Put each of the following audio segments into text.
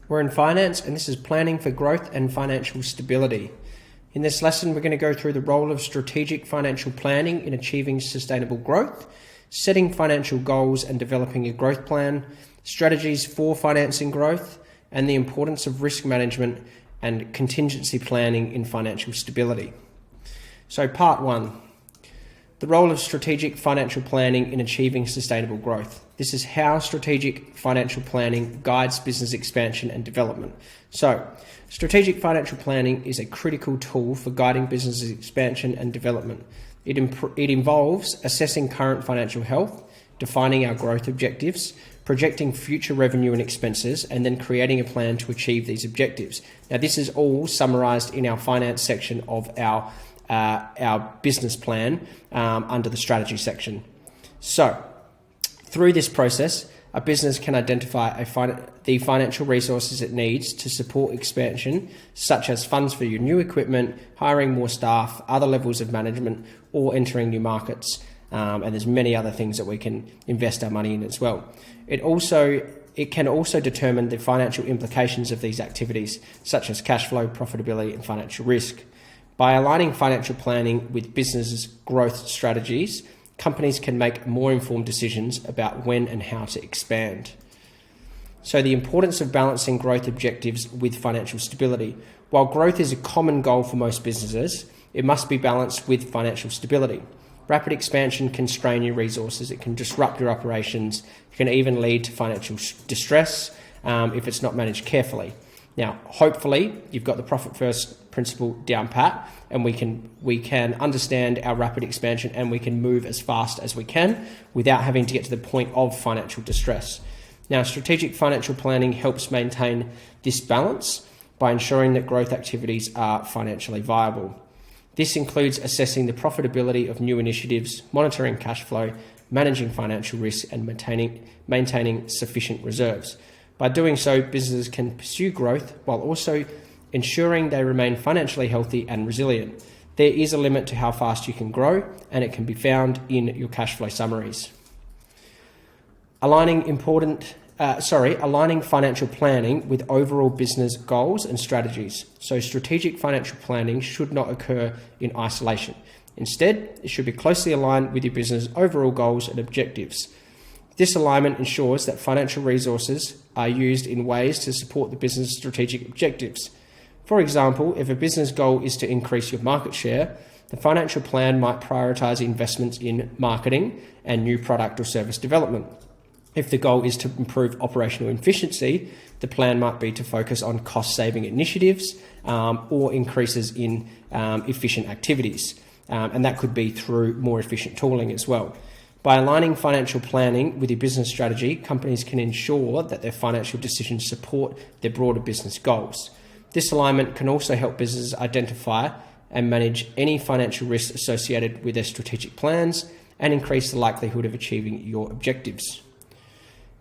We're in finance, and this is planning for growth and financial stability. In this lesson, we're going to go through the role of strategic financial planning in achieving sustainable growth, setting financial goals and developing a growth plan, strategies for financing growth, and the importance of risk management and contingency planning in financial stability. So part 1, the role of strategic financial planning in achieving sustainable growth. This is how strategic financial planning guides business expansion and development. So, strategic financial planning is a critical tool for guiding business expansion and development. It involves assessing current financial health, defining our growth objectives, projecting future revenue and expenses, and then creating a plan to achieve these objectives. Now, this is all summarized in our finance section of our business plan under the strategy section. So, through this process, a business can identify the financial resources it needs to support expansion, such as funds for your new equipment, hiring more staff, other levels of management, or entering new markets. And there's many other things that we can invest our money in as well. It can also determine the financial implications of these activities, such as cash flow, profitability, and financial risk. By aligning financial planning with business' growth strategies, companies can make more informed decisions about when and how to expand. So the importance of balancing growth objectives with financial stability. While growth is a common goal for most businesses, it must be balanced with financial stability. Rapid expansion can strain your resources, it can disrupt your operations, it can even lead to financial distress if it's not managed carefully. Now, hopefully, you've got the profit first principle down pat, and we can understand our rapid expansion, and we can move as fast as we can without having to get to the point of financial distress. Now, strategic financial planning helps maintain this balance by ensuring that growth activities are financially viable. This includes assessing the profitability of new initiatives, monitoring cash flow, managing financial risk, and maintaining sufficient reserves. By doing so, businesses can pursue growth while also ensuring they remain financially healthy and resilient. There is a limit to how fast you can grow, and it can be found in your cash flow summaries. Aligning financial planning with overall business goals and strategies. So strategic financial planning should not occur in isolation. Instead, it should be closely aligned with your business' overall goals and objectives. This alignment ensures that financial resources are used in ways to support the business' strategic objectives. For example, if a business goal is to increase your market share, the financial plan might prioritize investments in marketing and new product or service development. If the goal is to improve operational efficiency, the plan might be to focus on cost-saving initiatives or increases in efficient activities. And that could be through more efficient tooling as well. By aligning financial planning with your business strategy, companies can ensure that their financial decisions support their broader business goals. This alignment can also help businesses identify and manage any financial risks associated with their strategic plans and increase the likelihood of achieving your objectives.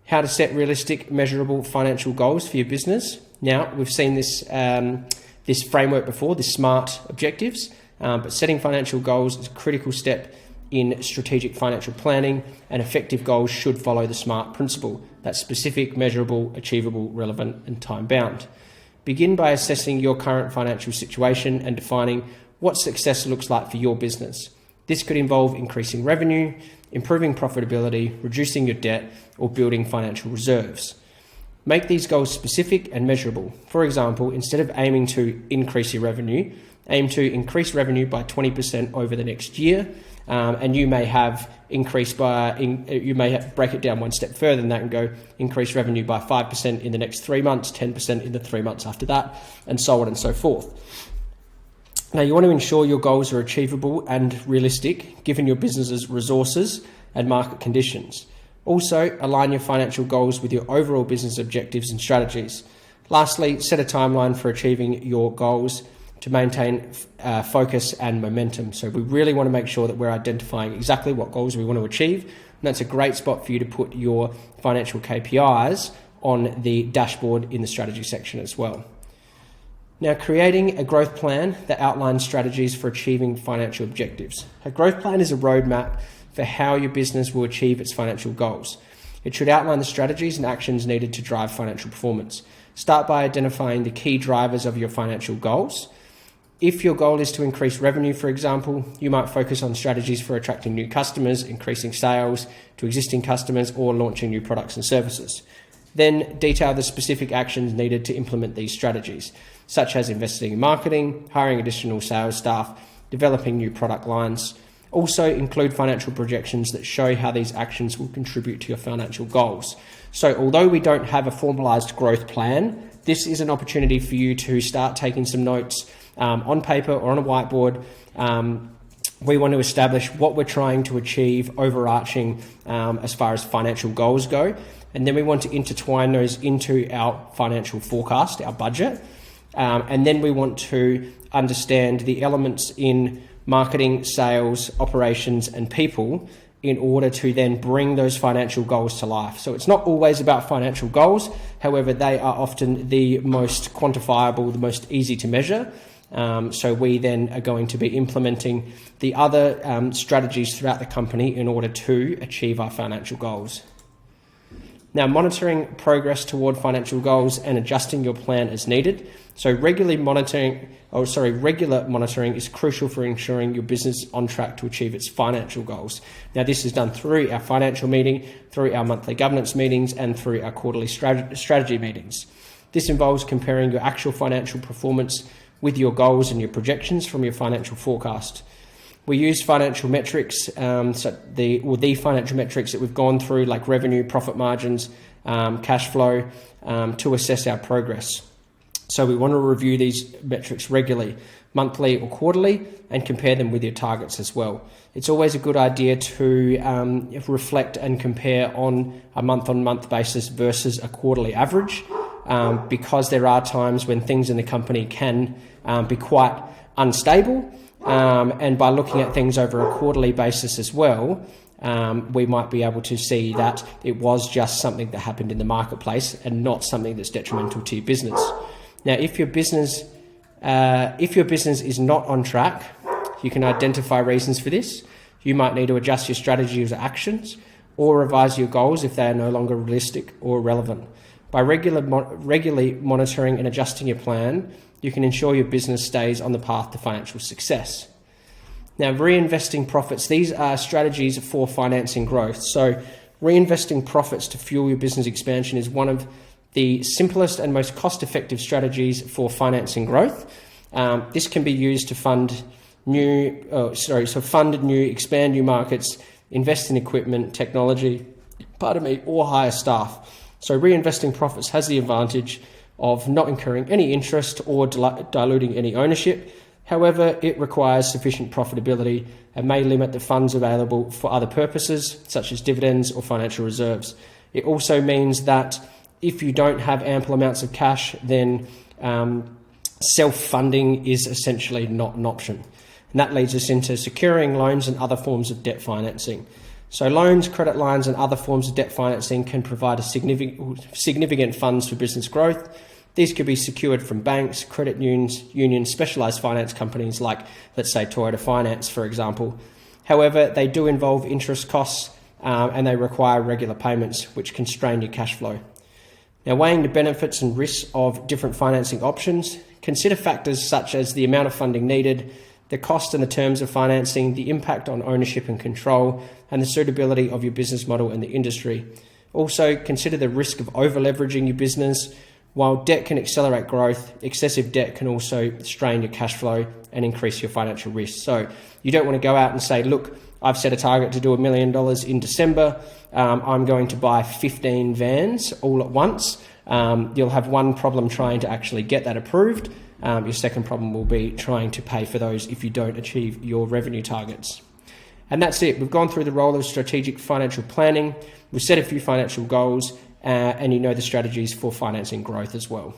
How to set realistic, measurable financial goals for your business. Now, we've seen this framework before, the SMART objectives, but setting financial goals is a critical step in strategic financial planning, and effective goals should follow the SMART principle. That's specific, measurable, achievable, relevant, and time-bound. Begin by assessing your current financial situation and defining what success looks like for your business. This could involve increasing revenue, improving profitability, reducing your debt, or building financial reserves. Make these goals specific and measurable. For example, instead of aiming to increase your revenue, aim to increase revenue by 20% over the next year, and you may break it down one step further than that and go increase revenue by 5% in the next 3 months, 10% in the 3 months after that, and so on and so forth. Now, you want to ensure your goals are achievable and realistic given your business's resources and market conditions. Also, align your financial goals with your overall business objectives and strategies. Lastly, set a timeline for achieving your goals to maintain focus and momentum. So we really want to make sure that we're identifying exactly what goals we want to achieve. And that's a great spot for you to put your financial KPIs on the dashboard in the strategy section as well. Now, creating a growth plan that outlines strategies for achieving financial objectives. A growth plan is a roadmap for how your business will achieve its financial goals. It should outline the strategies and actions needed to drive financial performance. Start by identifying the key drivers of your financial goals. If your goal is to increase revenue, for example, you might focus on strategies for attracting new customers, increasing sales to existing customers, or launching new products and services. Then detail the specific actions needed to implement these strategies, such as investing in marketing, hiring additional sales staff, developing new product lines. Also include financial projections that show how these actions will contribute to your financial goals. So although we don't have a formalized growth plan, this is an opportunity for you to start taking some notes on paper or on a whiteboard. We want to establish what we're trying to achieve overarching as far as financial goals go. And then we want to intertwine those into our financial forecast, our budget. And then we want to understand the elements in marketing, sales, operations, and people in order to then bring those financial goals to life. So it's not always about financial goals. However, they are often the most quantifiable, the most easy to measure. So we then are going to be implementing the other strategies throughout the company in order to achieve our financial goals. Now, monitoring progress toward financial goals and adjusting your plan as needed. So regular monitoring is crucial for ensuring your business is on track to achieve its financial goals. Now, this is done through our financial meeting, through our monthly governance meetings, and through our quarterly strategy meetings. This involves comparing your actual financial performance with your goals and your projections from your financial forecast. We use financial metrics, the financial metrics that we've gone through, like revenue, profit margins, cash flow, to assess our progress. So we want to review these metrics regularly, monthly or quarterly, and compare them with your targets as well. It's always a good idea to reflect and compare on a month-on-month basis versus a quarterly average, because there are times when things in the company can be quite unstable. And by looking at things over a quarterly basis as well, we might be able to see that it was just something that happened in the marketplace and not something that's detrimental to your business. Now, if your business is not on track, you can identify reasons for this. You might need to adjust your strategies or actions, or revise your goals if they are no longer realistic or relevant. By regularly monitoring and adjusting your plan, you can ensure your business stays on the path to financial success. Now, reinvesting profits. These are strategies for financing growth. So reinvesting profits to fuel your business expansion is one of the simplest and most cost-effective strategies for financing growth. This can be used to fund new, expand new markets, invest in equipment, technology, or hire staff. So reinvesting profits has the advantage of not incurring any interest or diluting any ownership. However, it requires sufficient profitability and may limit the funds available for other purposes, such as dividends or financial reserves. It also means that if you don't have ample amounts of cash, then self-funding is essentially not an option. And that leads us into securing loans and other forms of debt financing. So loans, credit lines, and other forms of debt financing can provide significant funds for business growth. These could be secured from banks, credit unions, specialized finance companies like, let's say, Toyota Finance, for example. However, they do involve interest costs and they require regular payments, which can strain your cash flow. Now, weighing the benefits and risks of different financing options, consider factors such as the amount of funding needed, the cost and the terms of financing, the impact on ownership and control, and the suitability of your business model and the industry. Also, consider the risk of over-leveraging your business. While debt can accelerate growth, excessive debt can also strain your cash flow and increase your financial risk. So you don't want to go out and say, look, I've set a target to do $1 million in December. I'm going to buy 15 vans all at once. You'll have one problem trying to actually get that approved. Your second problem will be trying to pay for those if you don't achieve your revenue targets. And that's it. We've gone through the role of strategic financial planning. We've set a few financial goals, and you know the strategies for financing growth as well.